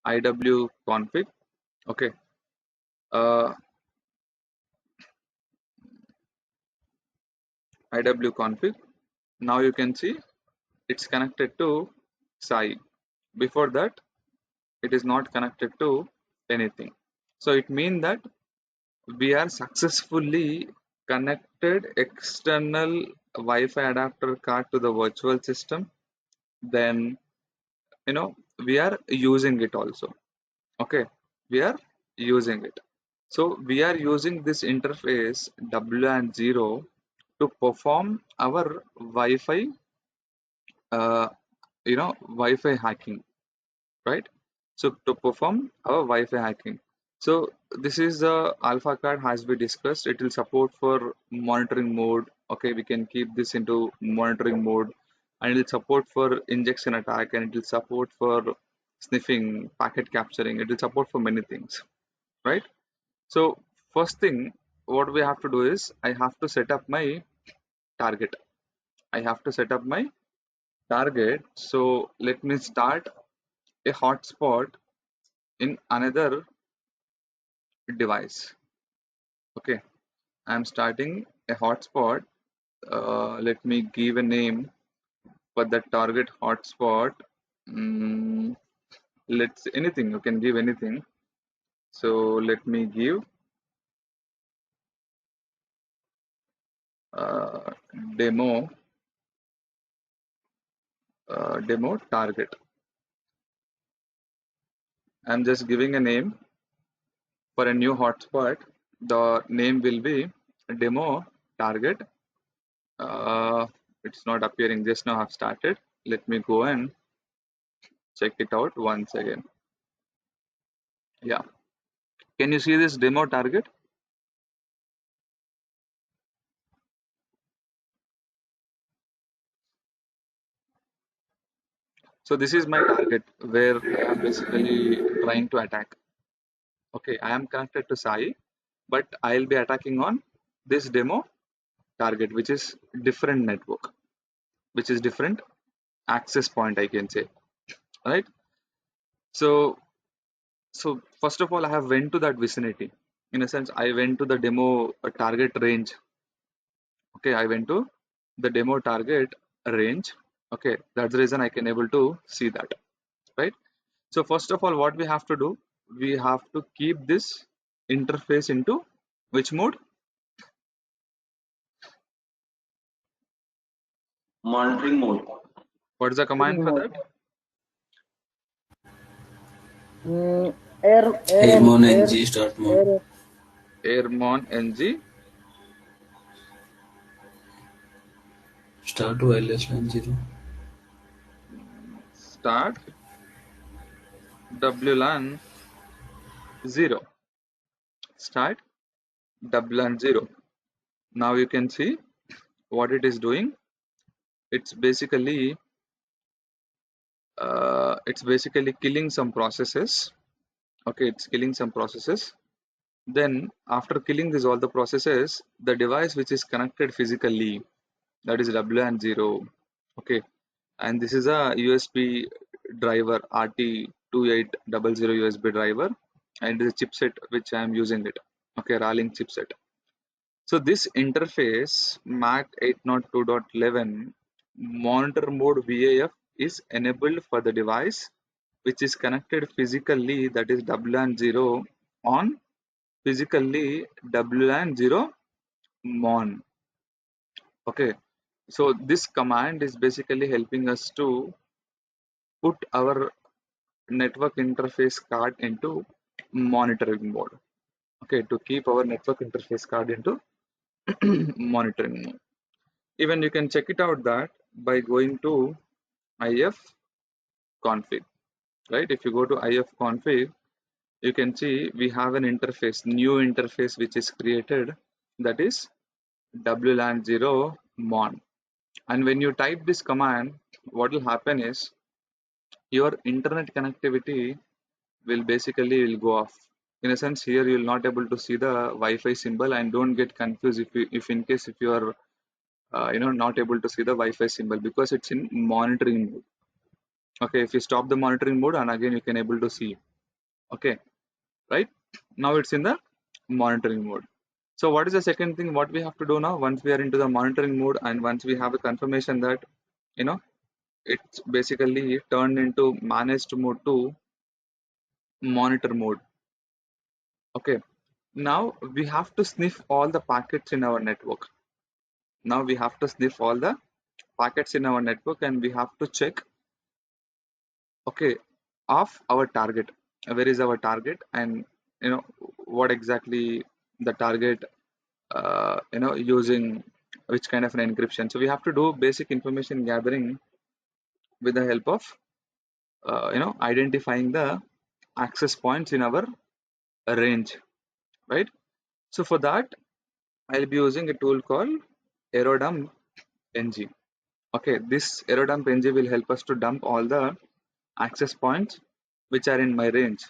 IW config. Okay, uh, IW config. Now you can see it's connected to Sai. Before that it is not connected to anything. So it means that we are successfully connected external Wi-Fi adapter card to the virtual system. Then we are using it also. Okay, we are using it. So we are using this interface WLAN 0 to perform our Wi-Fi Wi-Fi hacking, right? So to perform our Wi-Fi hacking. So this is the alpha card has been discussed. It will support for monitoring mode. Okay, we can keep this into monitoring mode, and it will support for injection attack, and it will support for sniffing, packet capturing. It will support for many things, right? So first thing, what we have to do is I have to set up my target. I have to set up my target. So let me start a hotspot in another device. Okay, I'm starting a hotspot. Let me give a name for the target hotspot. Mm, let's anything, you can give anything. So let me give uh, demo demo target. I'm just giving a name for a new hotspot. The name will be demo target. uh, it's not appearing just now. I've started. Let me go and check it out once again. Yeah, can you see this demo target? So this is my target where I am basically trying to attack. Okay, I am connected to Sai, but I'll be attacking on this demo target, which is different network, which is different access point, I can say, right? So first of all, I have went to that vicinity. In a sense, I went to the demo target range. Okay, I went to the demo target range. Okay, that's the reason I can able to see that, right? So first of all, what we have to do, we have to keep this interface into which mode? Monitoring mode. What is the command for that? Airmon NG start mode. Airmon NG Start wireless line 0. start WLAN 0. Start WLAN 0. Now you can see what it is doing. It's basically killing some processes. Okay, it's killing some processes. Then after killing this all the processes, the device which is connected physically, that is WLAN 0. Okay, and this is a USB driver RT2800 USB driver, and the chipset which I am using it. Okay, Ralink chipset. So this interface MAC 802.11 monitor mode VAF is enabled for the device which is connected physically, that is WLAN 0 on physically WLAN 0 mon. Okay, so this command is basically helping us to put our network interface card into monitoring mode. Okay, to keep our network interface card into monitoring mode. Even you can check it out that by going to if config, right? If you go to if config, you can see we have an interface, new interface which is created, that is WLAN 0 mon. And when you type this command, what will happen is your internet connectivity will basically will go off. In a sense, here you will not able to see the Wi-Fi symbol, and don't get confused if in case if you are not able to see the Wi-Fi symbol, because it's in monitoring mode. Okay, if you stop the monitoring mode and again you can able to see. Okay, right? Now it's in the monitoring mode. So what is the second thing what we have to do now? Once we are into the monitoring mode and once we have a confirmation that you know it's basically turned into managed mode to monitor mode. Okay, now we have to sniff all the packets in our network. Now we have to sniff all the packets in our network and we have to check, okay, of our target. Where is our target, and you know what exactly the target, using which kind of an encryption. So we have to do basic information gathering with the help of identifying the access points in our range, right? So for that, I'll be using a tool called aerodump ng. Okay, this aerodump ng will help us to dump all the access points which are in my range.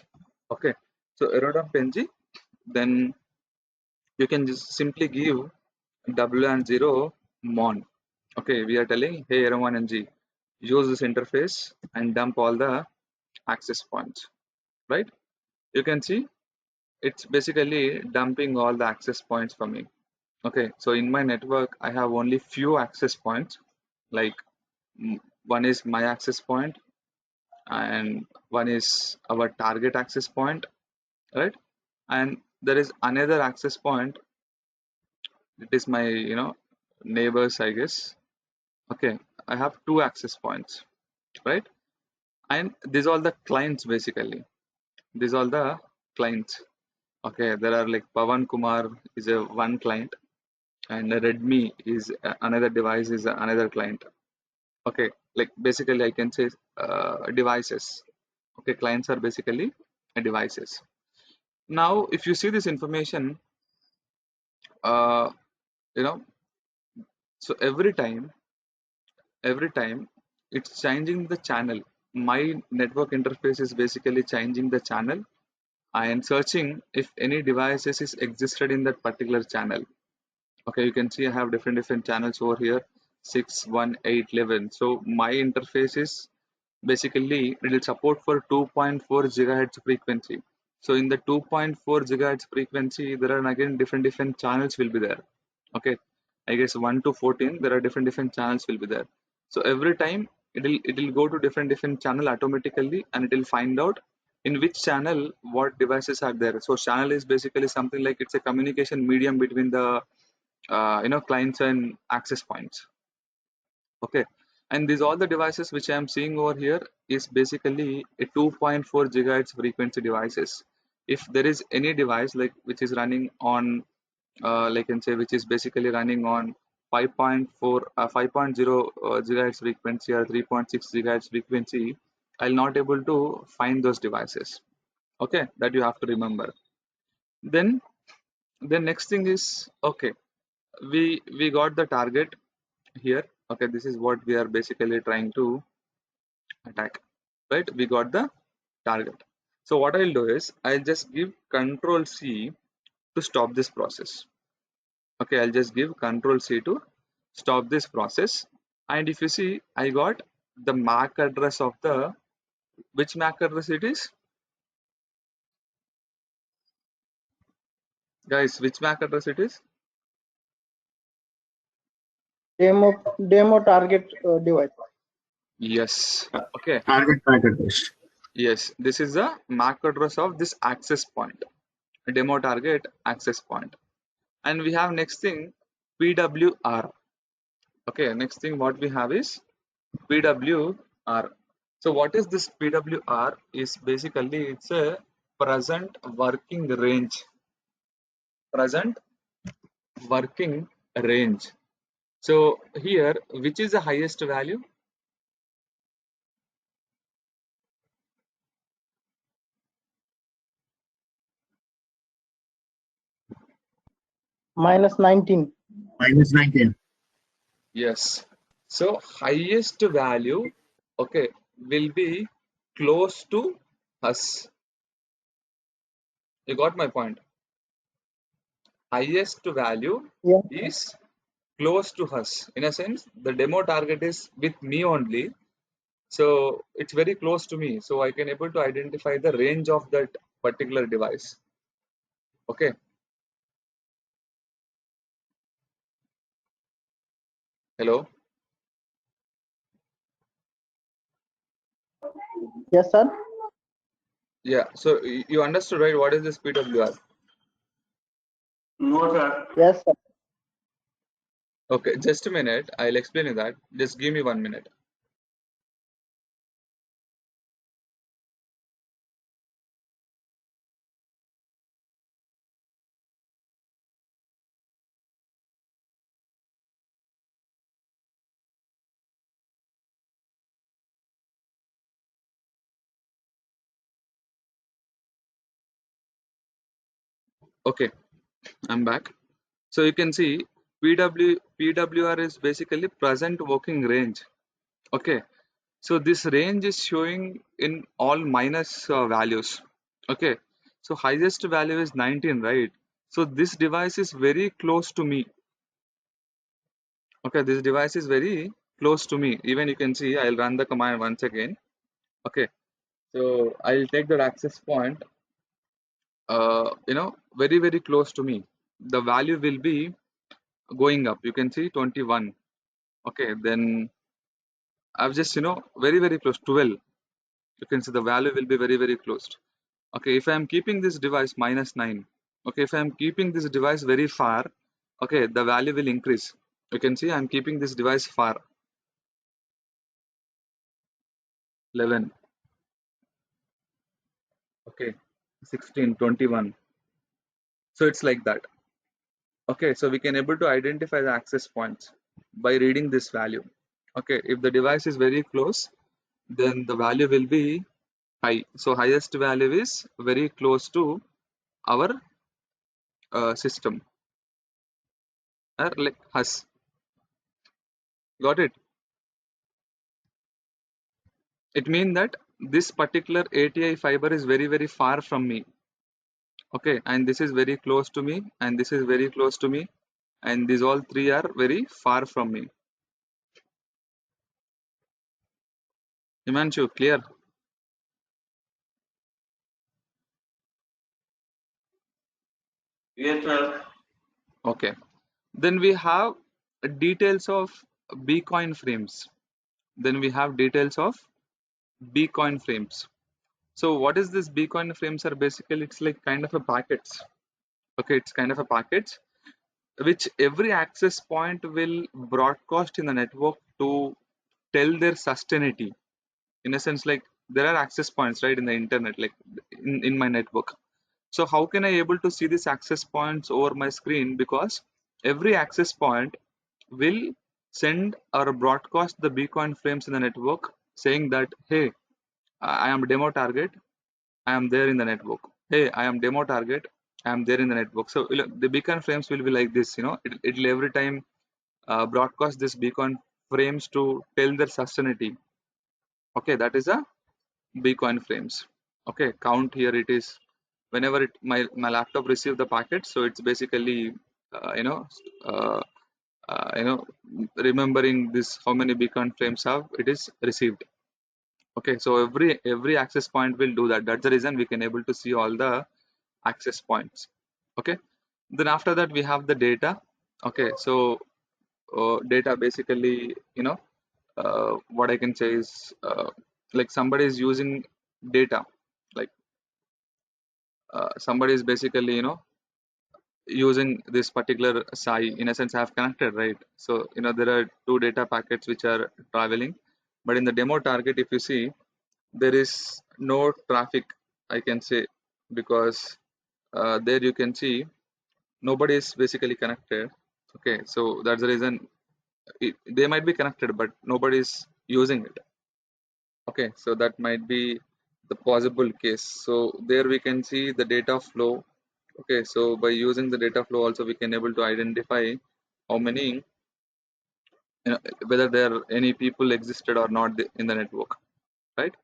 Okay, so aerodump ng, then you can just simply give w and 0 mon. Okay, we are telling, hey aeron ng, use this interface and dump all the access points, right? You can see it's basically dumping all the access points for me. Okay, so in my network I have only few access points, like one is my access point and one is our target access point, right? And there is another access point, it is my neighbors, I guess. Okay, I have two access points, right? And these are all the clients basically. These are all the clients. Okay, there are like Pavan Kumar is a one client, and Redmi is another device, is another client. Okay, like basically I can say devices. Okay, clients are basically devices. Now if you see this information, uh, you know so every time it's changing the channel. My network interface is basically changing the channel and searching if any devices is existed in that particular channel. Okay, you can see I have different channels over here, 6, 1, 8, 11. So my interface is basically, it will support for 2.4 gigahertz frequency. So in the 2.4 gigahertz frequency, there are again different channels will be there. Okay, I guess 1 to 14, there are different channels will be there. So every time it will go to different channel automatically, and it will find out in which channel what devices are there. So channel is basically something like it's a communication medium between the clients and access points. Okay, and these all the devices which I am seeing over here is basically a 2.4 gigahertz frequency devices. If there is any device like which is running on like can say which is basically running on 5.4 5.0 gigahertz frequency or 3.6 gigahertz frequency, I'll not able to find those devices. Okay, that you have to remember. Then the next thing is, okay, we got the target here. Okay, this is what we are basically trying to attack, right? We got the target. So what I'll do is I'll just give control C to stop this process. Okay, I'll just give control C to stop this process. And if you see, I got the MAC address of the, which MAC address it is, guys, which MAC address it is? Demo target device. Yes. Okay, Target pack address. yes, this is the MAC address of this access point, demo target access point. And we have next thing, PWR. Okay, next thing what we have is PWR. So what is this PWR? Is basically it's a present working range. Present working range. So here, which is the highest value? Minus 19. Minus 19. Yes. So highest value, okay, will be close to us. You got my point. Highest value Yeah. is close to us. In a sense, the demo target is with me only. So it's very close to me. So I can able to identify the range of that particular device. Okay. Hello. Yes, sir. Yeah. So you understood, right? What is this PWR? No, sir. Yes, sir. Okay. Just a minute. I'll explain you that. Just give me 1 minute. Okay. I'm back. So you can see PWR is basically present working range. Okay. So this range is showing in all minus values. Okay. So highest value is 19, right? So this device is very close to me. Okay. This device is very close to me. Even you can see, I'll run the command once again. Okay. So I'll take that access point, very, very close to me. The value will be going up. You can see 21. Okay. Then I've just, very, very close, 12. You can see the value will be very, very close. Okay, if I am keeping this device minus 9, okay, if I am keeping this device very far, okay, the value will increase. You can see I am keeping this device far, 11, okay, 16, 21. So it's like that. Okay, so we can able to identify the access points by reading this value. Okay, if the device is very close, then the value will be high. So highest value is very close to our system, or like us. Got it? It means that this particular ATI fiber is very, very far from me. Okay, and this is very close to me, and this is very close to me, and these all three are very far from me. Himanshu, clear? Yes, sir. Okay. Then we have details of Bcoin frames. Then we have details of Bcoin frames. So what is this Bcoin frames are basically it's like kind of a packets. Okay, it's kind of a packets which every access point will broadcast in the network to tell their sustainability. In a sense, like there are access points right in the internet, like in my network. So how can I able to see these access points over my screen? Because every access point will send or broadcast the beacon frames in the network saying that, hey, I am demo target, I am there in the network. Hey, I am demo target, I am there in the network. So the beacon frames will be like this, it'll every time broadcast this beacon frames to tell their sustainability. Okay, that is a Bitcoin frames. Okay, count here it is whenever my laptop receive the packet, so it's basically uh, you know uh, uh, you know remembering this how many Bitcoin frames have it is received. Okay, so every access point will do that. That's the reason we can able to see all the access points. Okay, then after that we have the data. Okay, so data basically what I can say is like somebody is using data, like somebody is basically using this particular SAI. In a sense I have connected, right? So there are two data packets which are traveling, but in the demo target if you see there is no traffic, I can say, because there you can see nobody is basically connected. Okay, so that's the reason they might be connected but nobody is using it. Okay, so that might be the possible case. So there we can see the data flow. Okay, so by using the data flow also we can able to identify how many, whether there are any people existed or not in the network, right?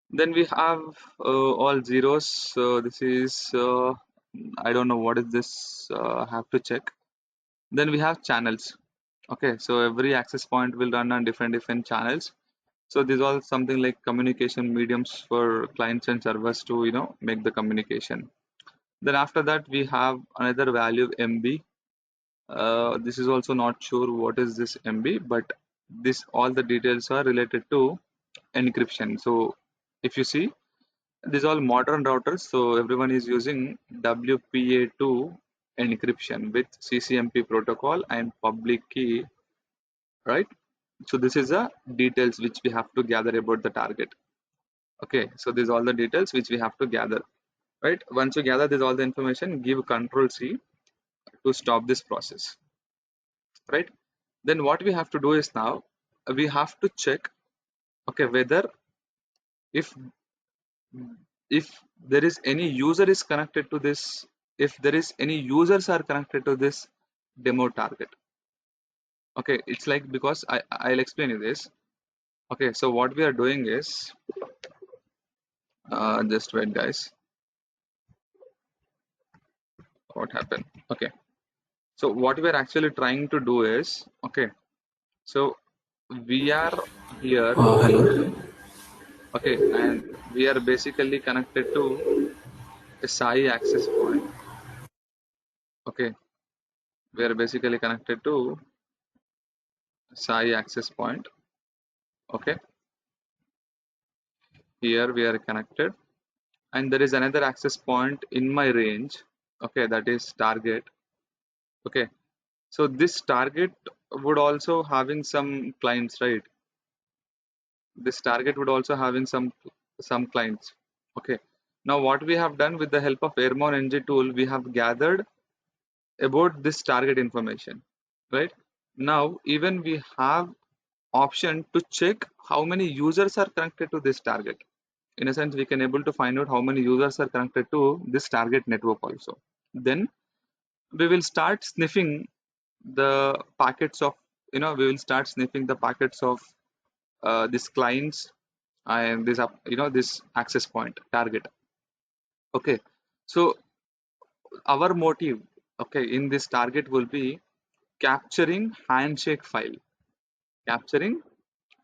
Then we have all zeros. So this is I don't know what is this. I have to check. Then we have channels. Okay, so every access point will run on different channels. So these are something like communication mediums for clients and servers to make the communication. Then after that we have another value MB. This is also not sure what is this MB, but this all the details are related to encryption. So if you see, these all modern routers, so everyone is using WPA2 encryption with CCMP protocol and public key, right? So this is the details which we have to gather about the target. Okay, so these all the details which we have to gather, right? Once you gather this all the information, give Control C to stop this process, right? Then what we have to do is now we have to check, okay, whether if there is any user is connected to this, if there is any users are connected to this demo target. Okay, it's like, because I'll explain you this. Okay, so what we are doing is, just wait guys, what happened? Okay, so what we are actually trying to do is, okay, so we are here, Hello. okay, and we are basically connected to a SAI access point. Okay, we are basically connected to SAI access point. Okay, here we are connected, and there is another access point in my range. Okay, that is target. Okay, so this target would also having some clients, right? This target would also having some clients. Okay, now what we have done with the help of Airmon NG tool, we have gathered about this target information, right? Now even we have option to check how many users are connected to this target. In a sense, we can able to find out how many users are connected to this target network also. Then we will start sniffing the packets of, we will start sniffing the packets of these clients and this this access point target. Okay, so our motive, okay, in this target will be capturing handshake file, capturing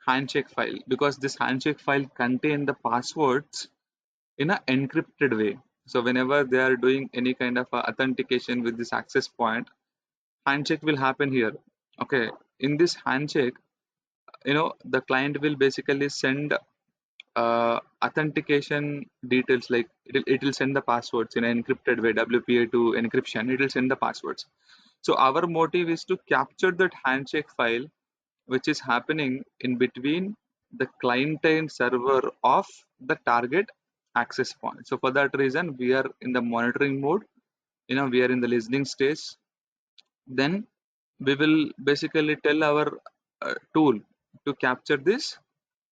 handshake file, because this handshake file contain the passwords in an encrypted way. So whenever they are doing any kind of authentication with this access point, handshake will happen here. Okay, in this handshake, the client will basically send authentication details, like it will send the passwords in an encrypted way, WPA2 encryption, it will send the passwords. So our motive is to capture that handshake file which is happening in between the client and server of the target access point. So for that reason, we are in the monitoring mode, we are in the listening stage. Then we will basically tell our tool to capture this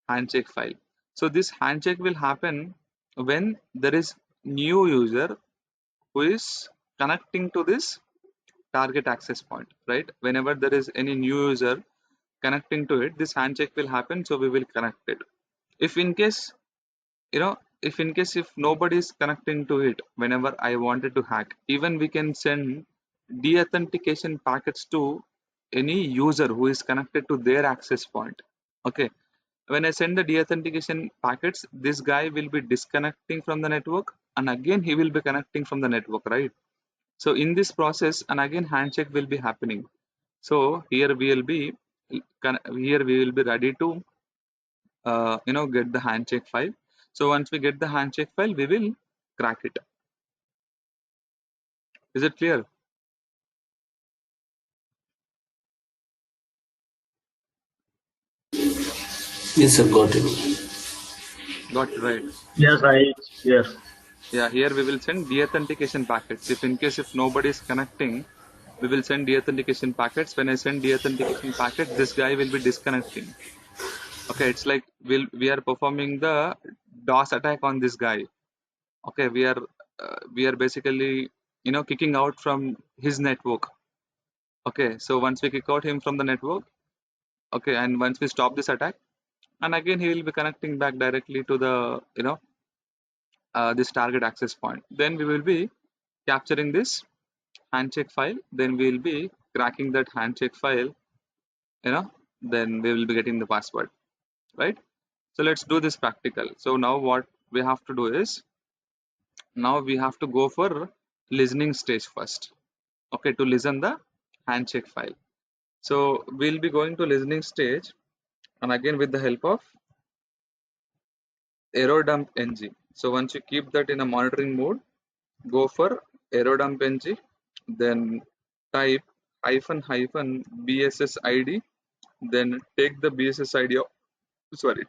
handshake file. So this handshake will happen when there is new user who is connecting to this target access point, right? Whenever there is any new user connecting to it, this handshake will happen, so we will connect it. If in case, if nobody is connecting to it, whenever I wanted to hack, even we can send de-authentication packets to any user who is connected to their access point. Okay, when I send the de-authentication packets, this guy will be disconnecting from the network, and again he will be connecting from the network, right? So in this process, and again handshake will be happening. So here we will be ready to get the handshake file. So once we get the handshake file, we will crack it. Is it clear? Yes, sir, got it. Got it, right? Yes, yes. Yeah, here we will send de-authentication packets. If in case if nobody is connecting, we will send de-authentication packets. When I send de-authentication packet, this guy will be disconnecting. Okay, it's like we are performing the DOS attack on this guy. Okay, we are basically kicking out from his network. Okay, so once we kick out him from the network, okay, and once we stop this attack, and again he will be connecting back directly to the this target access point. Then we will be capturing this handshake file. Then we will be cracking that handshake file. Then we will be getting the password, right? So let's do this practical. So now what we have to do is, now we have to go for listening stage first. Okay, to listen the handshake file. So we'll be going to listening stage, and again with the help of aerodump ng. So once you keep that in a monitoring mode, go for aerodump ng, then type hyphen hyphen bss id, then take the bss id of,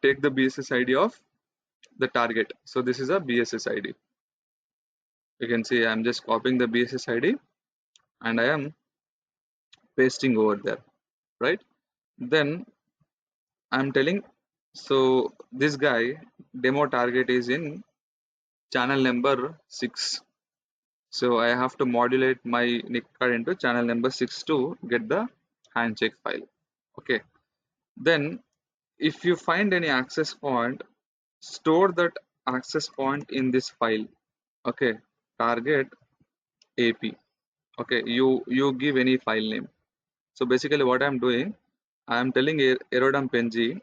take the bss id of the target. So this is a bss id. You can see I'm just copying the bss id and I am pasting over there, right? Then I'm telling, so this guy demo target is in channel number 6. So I have to modulate my NIC card into channel number 6 to get the handshake file. Okay. Then if you find any access point, store that access point in this file. Okay. Target AP. Okay. You give any file name. So basically what I'm doing, I'm telling aerodump ng,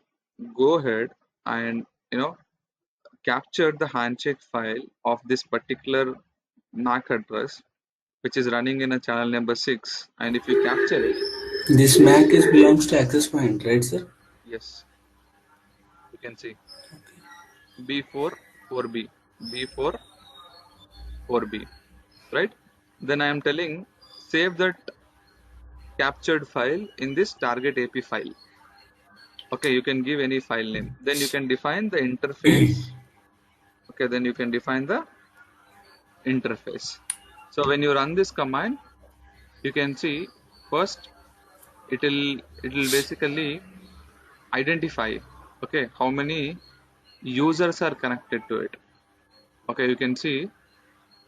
go ahead and capture the handshake file of this particular MAC address which is running in a channel number 6, and if you capture it, This Mac is belongs to access point, right, sir? yes, you can see B4 4B, B4 4B, right? Then I am telling save that captured file in this target AP file. Okay, you can give any file name. Then you can define the interface. Okay, then you can define the interface. So when you run this command, you can see first it will basically identify, okay, how many users are connected to it. Okay, you can see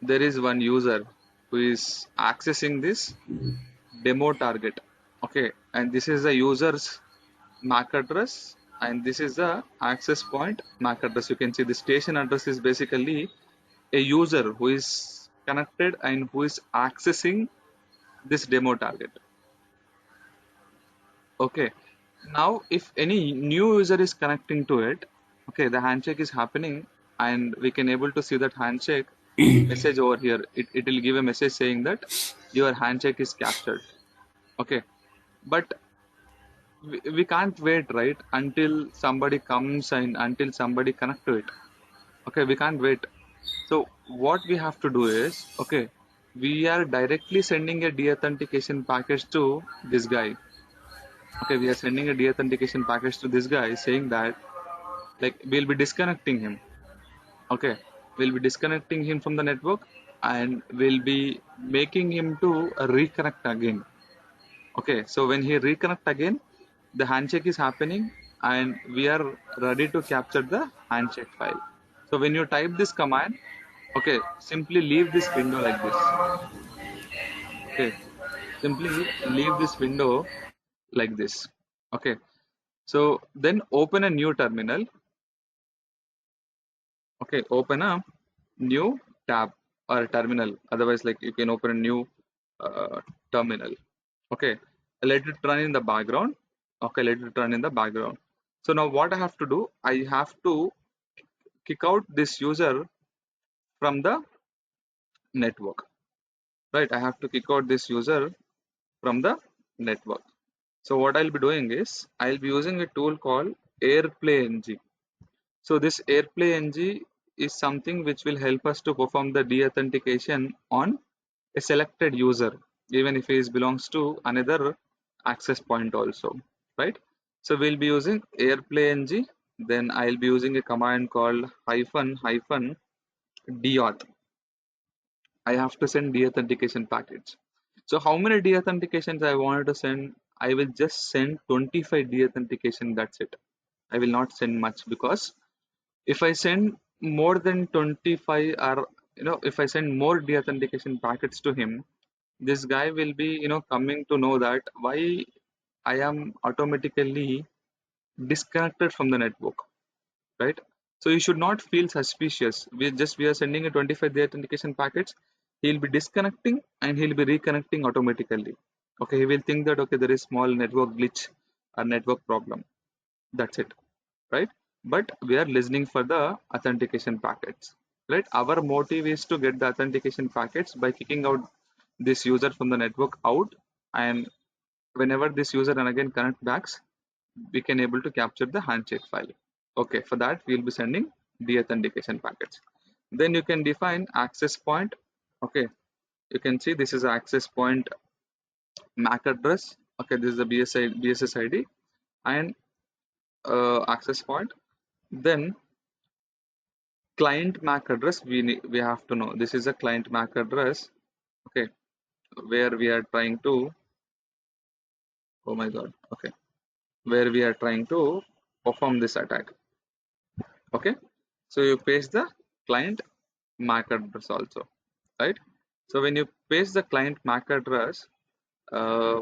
there is one user who is accessing this demo target. Okay, and this is the user's MAC address, and this is the access point MAC address. You can see the station address is basically a user who is connected and who is accessing this demo target. Okay, now if any new user is connecting to it, okay, the handshake is happening, and we can able to see that handshake message over here. It will give a message saying that your handshake is captured. Okay, but we can't wait, right, until somebody comes and until somebody connect to it. Okay, we can't wait. So what we have to do is, okay, we are directly sending a deauthentication package to this guy. Okay, we are sending a deauthentication package to this guy saying that, like, we'll be disconnecting him. Okay, we'll be disconnecting him from the network and we'll be making him to reconnect again. Okay, so when he reconnect again, the handshake is happening and we are ready to capture the handshake file. So when you type this command, okay, simply leave this window like this. Okay, simply leave this window like this. Okay, so then open a new terminal. Okay, open a new tab or a terminal. Otherwise, like, you can open a new terminal. Okay, let it run in the background. Okay, let it run in the background. So now what I have to do, I have to kick out this user from the network, right? I have to kick out this user from the network. So what I'll be doing is, I'll be using a tool called airplay ng. So this airplay ng is something which will help us to perform the deauthentication on a selected user, even if he belongs to another access point also, right? So we'll be using airplay ng, then I'll be using a command called hyphen hyphen deauth. I have to send deauthentication packets. So how many deauthentications I wanted to send? I will just send 25 deauthentication, that's it. I will not send much, because if I send more than 25, or if I send more deauthentication packets to him, this guy will be coming to know that why I am automatically disconnected from the network, right? So you should not feel suspicious. We are sending a 25 deauthentication packets. He'll be disconnecting and he'll be reconnecting automatically. Okay, he will think that, okay, there is small network glitch or network problem. That's it, right? but we are listening for the authentication packets, right? Our motive is to get the authentication packets by kicking out this user from the network out, and whenever this user and again connect backs, we can able to capture the handshake file. Okay, for that we'll be sending deauthentication packets. Then you can define access point. Okay, you can see this is access point MAC address. Okay, this is the BSS ID and access point. Then client MAC address, we have to know this is a client MAC address. Okay, where we are trying to, oh my god, okay, where we are trying to perform this attack. Okay, so you paste the client MAC address also, right? So when you paste the client MAC address, uh,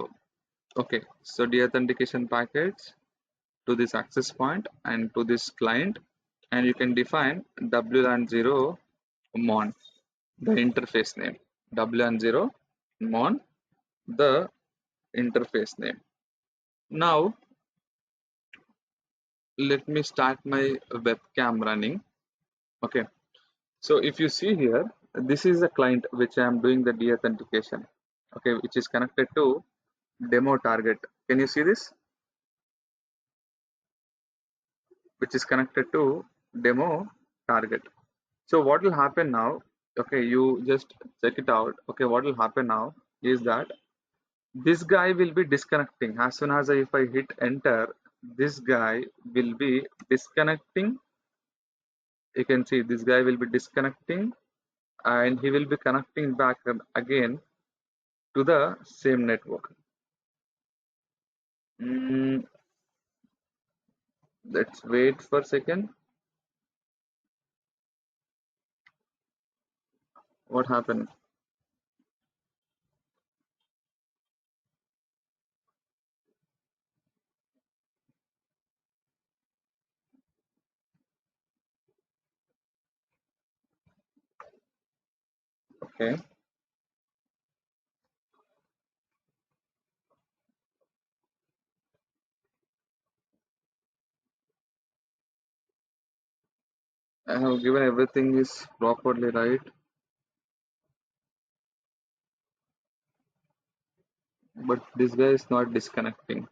okay, so deauthentication packets to this access point and to this client, and you can define WLAN0 mon, the interface name, WLAN0 mon, the interface name. Now let me start my webcam running. Okay, so if you see here, this is a client which I am doing the deauthentication, okay, which is connected to demo target. Can you see this? Which is connected to demo target. So what will happen now? Okay, you just check it out. Okay, what will happen now is that this guy will be disconnecting as soon as if I hit enter. This guy will be disconnecting. You can see this guy will be disconnecting and he will be connecting back again to the same network. Mm, let's wait for a second. What happened? Okay. I have given everything is properly right, but this guy is not disconnecting.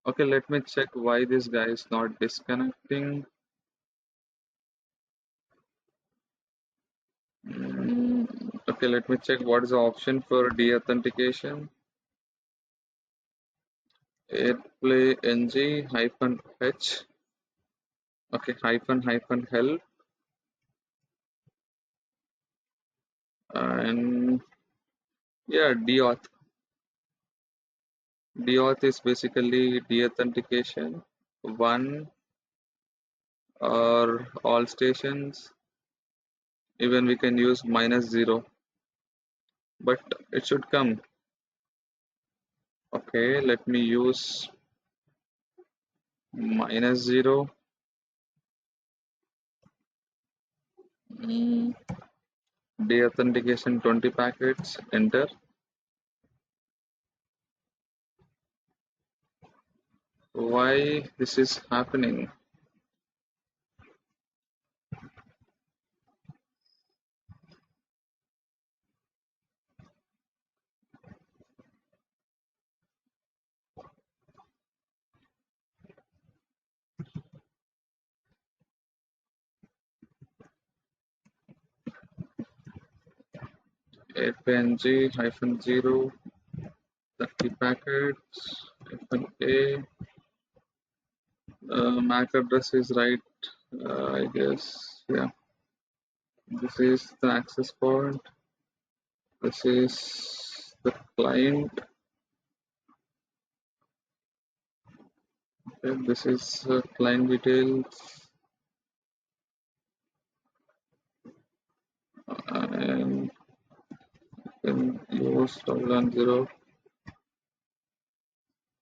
Okay, let me check why this guy is not disconnecting. Okay, let me check what is the option for deauthentication. Airplay ng hyphen h. Okay, hyphen help, and yeah, deauth. Deauth is basically deauthentication. One or all stations. Even we can use -0, but it should come. Okay, let me use -0. Deauthentication 20 packets. Enter. Why this is happening? APNG-0 30 packets -a. MAC address is right, I guess. Yeah, this is the access point. This is the client. Okay, this is client details, and then use WLAN0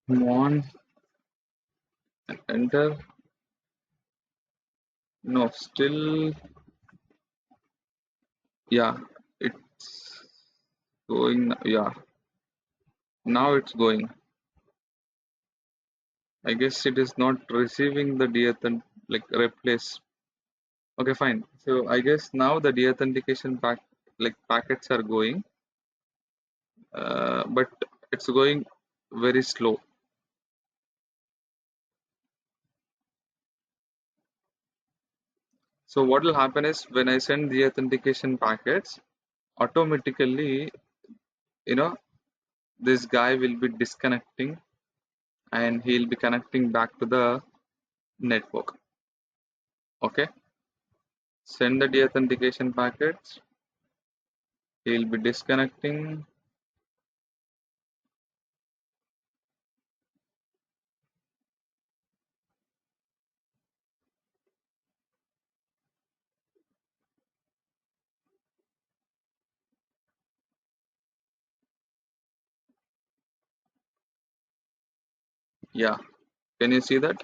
mon, enter. No, still, yeah, it's going. Yeah, now it's going. I guess it is not receiving the like replace. Okay, fine. So I guess now the deauthentication packets are going, but it's going very slow. So what will happen is when I send the authentication packets, automatically, you know, this guy will be disconnecting and he'll be connecting back to the network. Okay, send the deauthentication packets, he'll be disconnecting. Yeah, can you see that?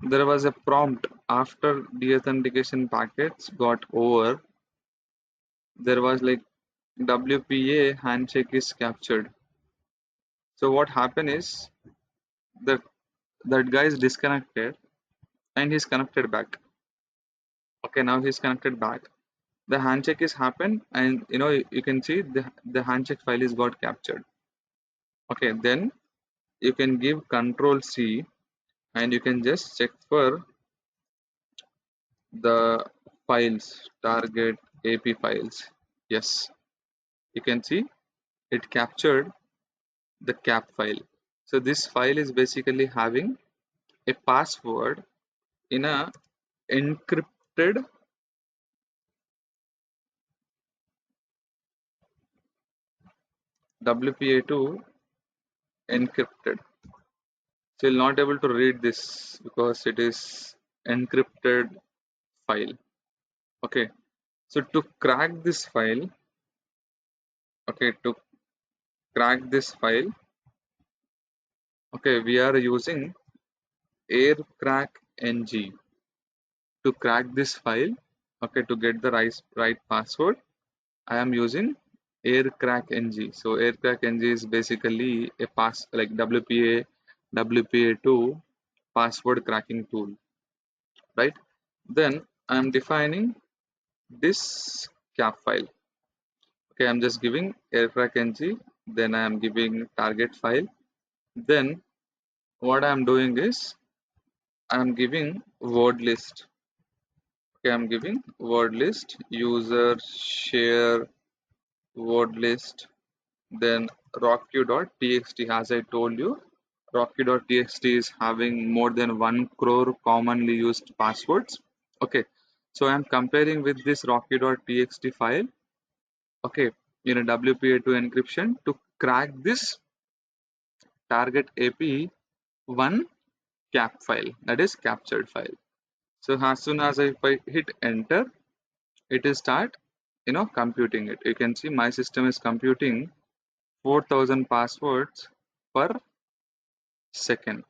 There was a prompt after deauthentication packets got over. There was like WPA handshake is captured. So what happened is that that guy is disconnected and he's connected back. Okay, now he's connected back. The handshake is happened, and you can see the handshake file is got captured. Okay, then you can give Control C and you can just check for the files, target AP files. Yes, you can see it captured the cap file. So this file is basically having a password in a encrypted WPA2 encrypted. So you'll not able to read this because it is encrypted file. Okay, so to crack this file, okay, to crack this file, okay, we are using aircrack ng to crack this file. Okay, to get the right password, I am using aircrack ng. So aircrack ng is basically a like WPA2 password cracking tool, right? Then I am defining this cap file. Okay, I'm just giving aircrack ng, then I am giving target file. Then what I'm doing is I'm giving word list. Okay, I'm giving word list, user share word list, then rockq.txt. As I told you, rockq.txt is having more than 1 crore commonly used passwords. Okay, so I'm comparing with this rockq.txt file, okay, in a WPA2 encryption to crack this target AP1 cap file, that is captured file. So as soon as if I hit enter, it will start computing it. You can see my system is computing 4,000 passwords per second.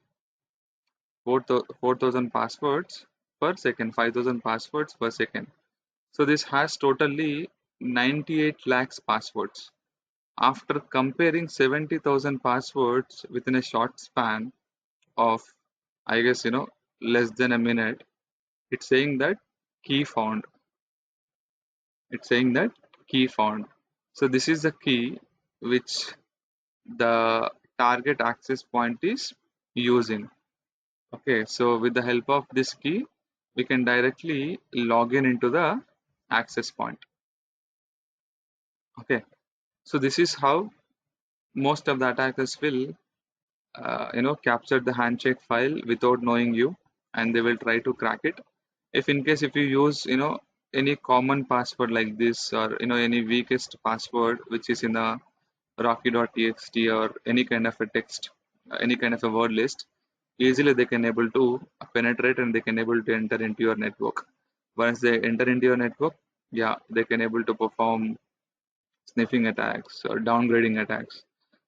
4,000 passwords per second, 5,000 passwords per second. So this has totally 98 lakhs passwords. After comparing 70,000 passwords within a short span of, I guess, less than a minute, it's saying that key found. It's saying that key found. So this is the key which the target access point is using. Okay, so with the help of this key, we can directly log in into the access point. Okay, so this is how most of the attackers will, capture the handshake file without knowing you, and they will try to crack it. If in case if you use, any common password like this, or any weakest password which is in a rocky.txt or any kind of a text, any kind of a word list, easily they can able to penetrate and they can able to enter into your network. Once they enter into your network, yeah, they can able to perform sniffing attacks or downgrading attacks.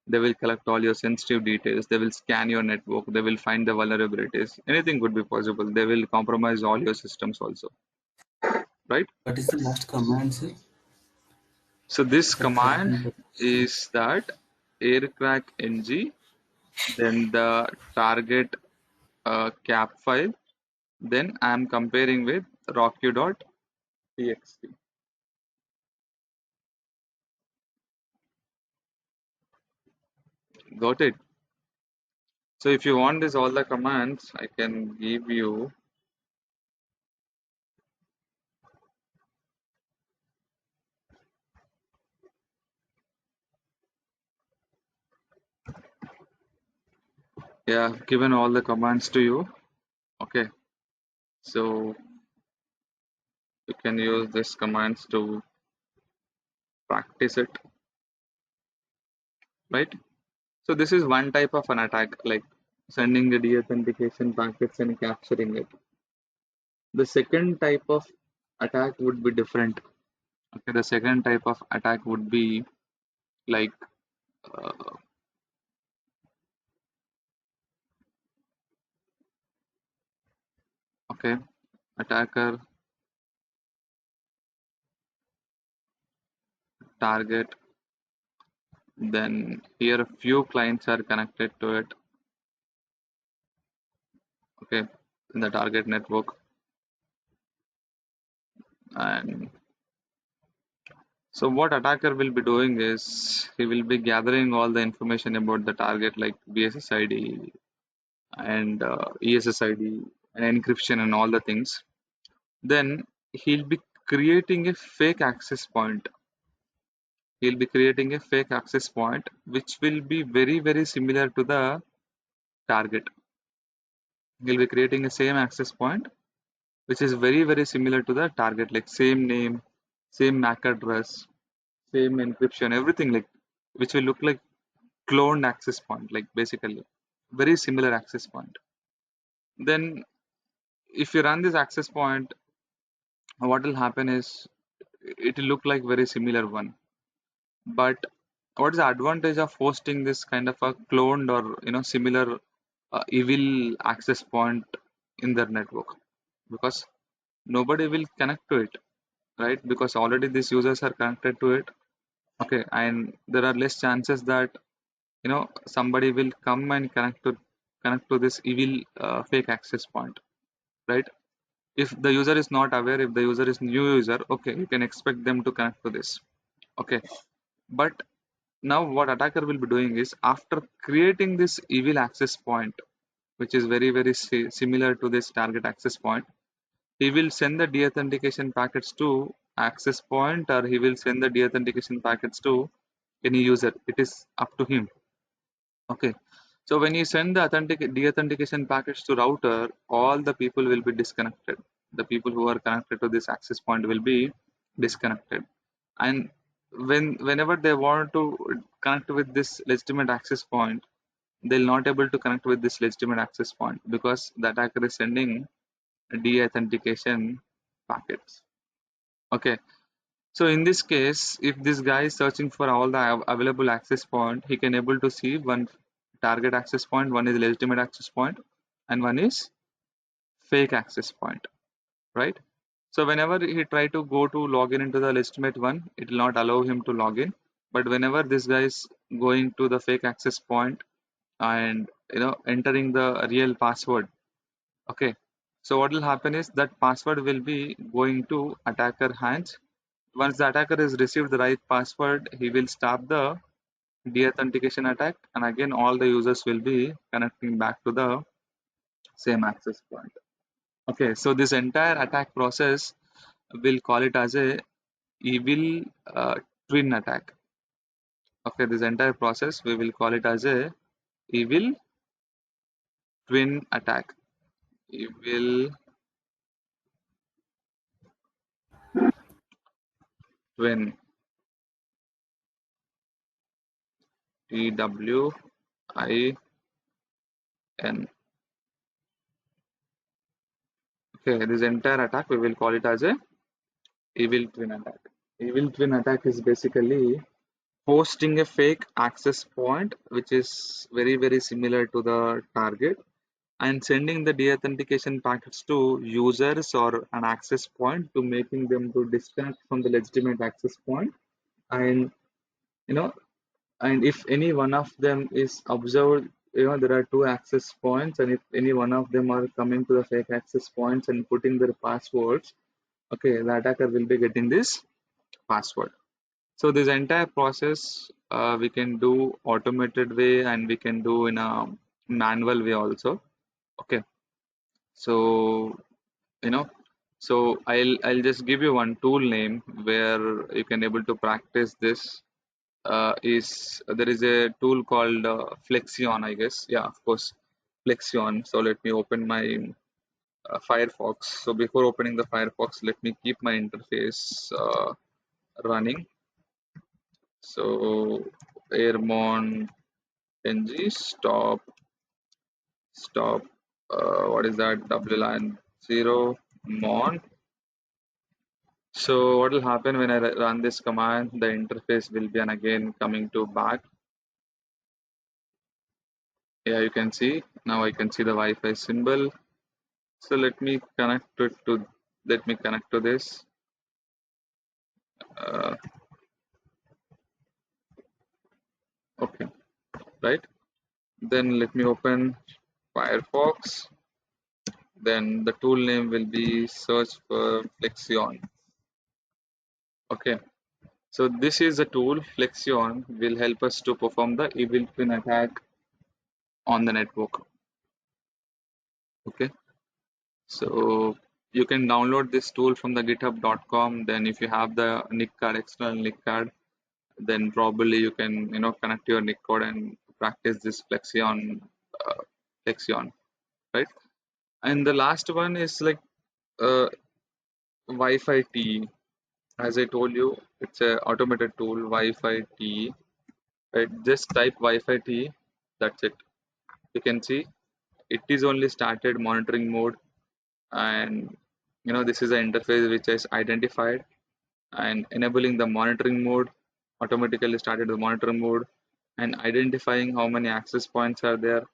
They will collect all your sensitive details, they will scan your network, they will find the vulnerabilities, anything could be possible. They will compromise all your systems also, right? What is the last command, sir, So this for cracking command the is that aircrack ng, then the target cap file, Then I am comparing with rockq.txt. Got it? So if you want this all the commands, I can give you. Yeah, given all the commands to you. Okay, so you can use this commands to practice it, right? So this is one type of an attack, like sending the deauthentication packets and capturing it. The second type of attack would be different. Okay, the second type of attack would be like uh, okay, attacker target. Then here a few clients are connected to it. Okay, in the target network, and so what attacker will be doing is he will be gathering all the information about the target like BSSID and ESSID and encryption and all the things. Then he'll be creating a fake access point. He'll be creating a fake access point which will be very similar to the target. He'll be creating a same access point which is very similar to the target, like same name, same MAC address, same encryption, everything, like which will look like cloned access point, like basically very similar access point. Then if you run this access point, what will happen is it will look like very similar one. But what is the advantage of hosting this kind of a cloned or similar evil access point in their network? Because nobody will connect to it, right? Because already these users are connected to it. Okay, and there are less chances that somebody will come and connect to this evil fake access point, right? If the user is not aware, if the user is new user, okay, you can expect them to connect to this. Okay, but now what attacker will be doing is after creating this evil access point, which is very similar to this target access point, he will send the deauthentication packets to access point, or he will send the deauthentication packets to any user. It is up to him. Okay, so when you send the deauthentication packets to router, all the people will be disconnected. The people who are connected to this access point will be disconnected. And whenever they want to connect with this legitimate access point, they'll not able to connect with this legitimate access point because the attacker is sending deauthentication packets. Okay, so in this case, if this guy is searching for all the available access point, he can able to see one target access point, one is legitimate access point, and one is fake access point, right? So whenever he try to go to log in into the legitimate one, it will not allow him to log in. But whenever this guy is going to the fake access point and entering the real password, okay. So what will happen is that password will be going to attacker hands. Once the attacker has received the right password, he will stop the deauthentication attack, and again all the users will be connecting back to the same access point. Okay, so this entire attack process, we'll call it as a evil twin attack. Okay, this entire process we will call it as a evil twin attack. Evil twin. TWIN. Okay, this entire attack we will call it as a evil twin attack. Evil twin attack is basically posting a fake access point which is very similar to the target and sending the deauthentication packets to users or an access point to making them to disconnect from the legitimate access point. And you know and if any one of them is observed there are two access points, and if any one of them are coming to the fake access points and putting their passwords, okay, the attacker will be getting this password. So this entire process we can do automated way, and we can do in a manual way also. Okay, so you know, so I'll just give you one tool name where you can able to practice this. Is there is a tool called Flexion, I guess. Yeah, of course, Flexion. So let me open my Firefox. So before opening the Firefox, let me keep my interface running. So airmon ng stop. What is that? Double line 0 mon. So what will happen when I run this command? The interface will be again coming to back. Yeah, you can see now. I can see the Wi-Fi symbol. So let me connect it to. Let me connect to this. Uh, okay, right. Then let me open Firefox. Then the tool name will be search for Flexion. Okay. So this is a tool. Flexion will help us to perform the evil twin attack on the network. Okay. So you can download this tool from the github.com. Then if you have the NIC card, external NIC card, then probably you can connect your NIC code and practice this Flexion, right? And the last one is like uh, Wi-Fi T. As I told you, it's a automated tool, Wi-Fi T. Right? Just type Wi-Fi T. That's it. You can see it is only started monitoring mode, and this is an interface which is identified, and enabling the monitoring mode automatically started the monitoring mode, and identifying how many access points are there.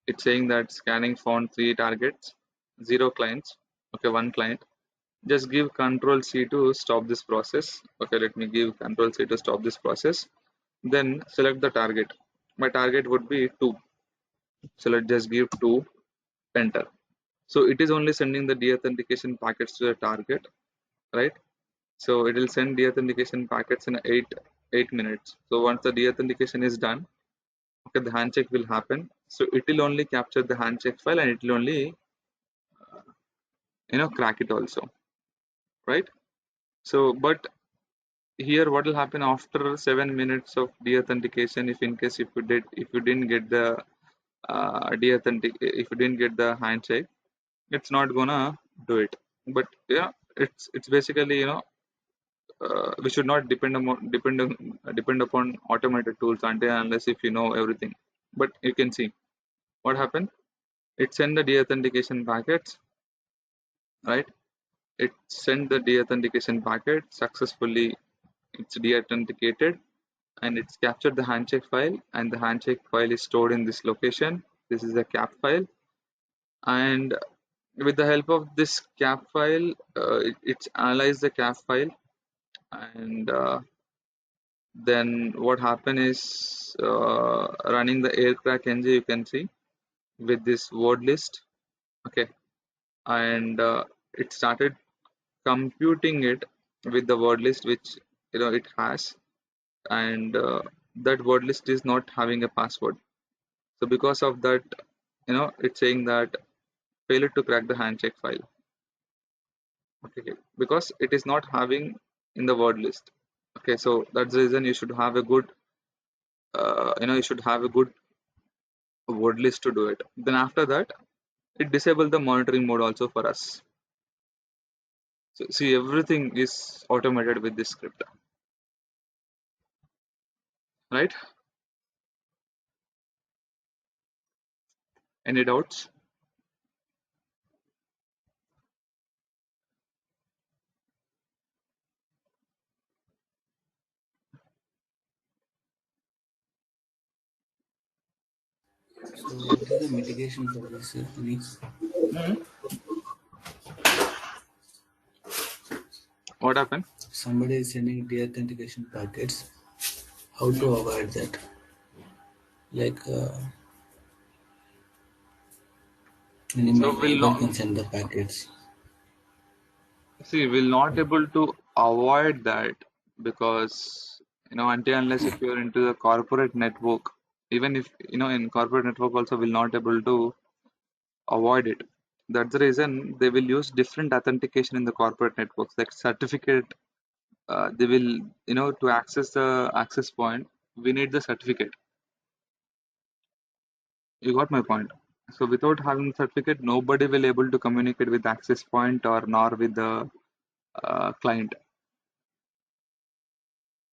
It's saying that scanning found 3 targets, 0 clients. Okay, 1 client. Just give Control C to stop this process. Okay, let me give Control C to stop this process. Then select the target. My target would be 2. So let's just give 2, enter. So it is only sending the deauthentication packets to the target, right? So it will send deauthentication packets in 8 minutes. So once the deauthentication is done, okay, the handshake will happen. So it will only capture the handshake file, and it will only crack it also, right? So but here what will happen after 7 minutes of deauthentication, if in case if you didn't get the if you didn't get the handshake, it's not gonna do it. But yeah, it's basically we should not depend upon automated tools until unless if you know everything. But you can see what happened. It sent the deauthentication packets, right? It sent the deauthentication packet successfully. It's deauthenticated, and it's captured the handshake file, and the handshake file is stored in this location. This is a cap file, and with the help of this cap file, it's analyzed the cap file, and then what happened is running the aircrack engine, you can see with this word list. Okay, and it started computing it with the word list which it has, and that word list is not having a password. So because of that, it's saying that failure to crack the handshake file. Okay, because it is not having in the word list. Okay, so that's the reason you should have a good you should have a good word list to do it. Then after that, it disable the monitoring mode also for us. So see, everything is automated with this script, right? Any doubts? So what is the mitigation for this? Any? What happened? Somebody is sending deauthentication packets. How to avoid that? like So we'll anyone not can send the packets. see, we'll not able to avoid that because until unless if you're into the corporate network, even if in corporate network also we'll not able to avoid it. That's the reason they will use different authentication in the corporate networks, like certificate. They will, to access the access point, we need the certificate. You got my point. So without having certificate, nobody will able to communicate with access point or nor with the client.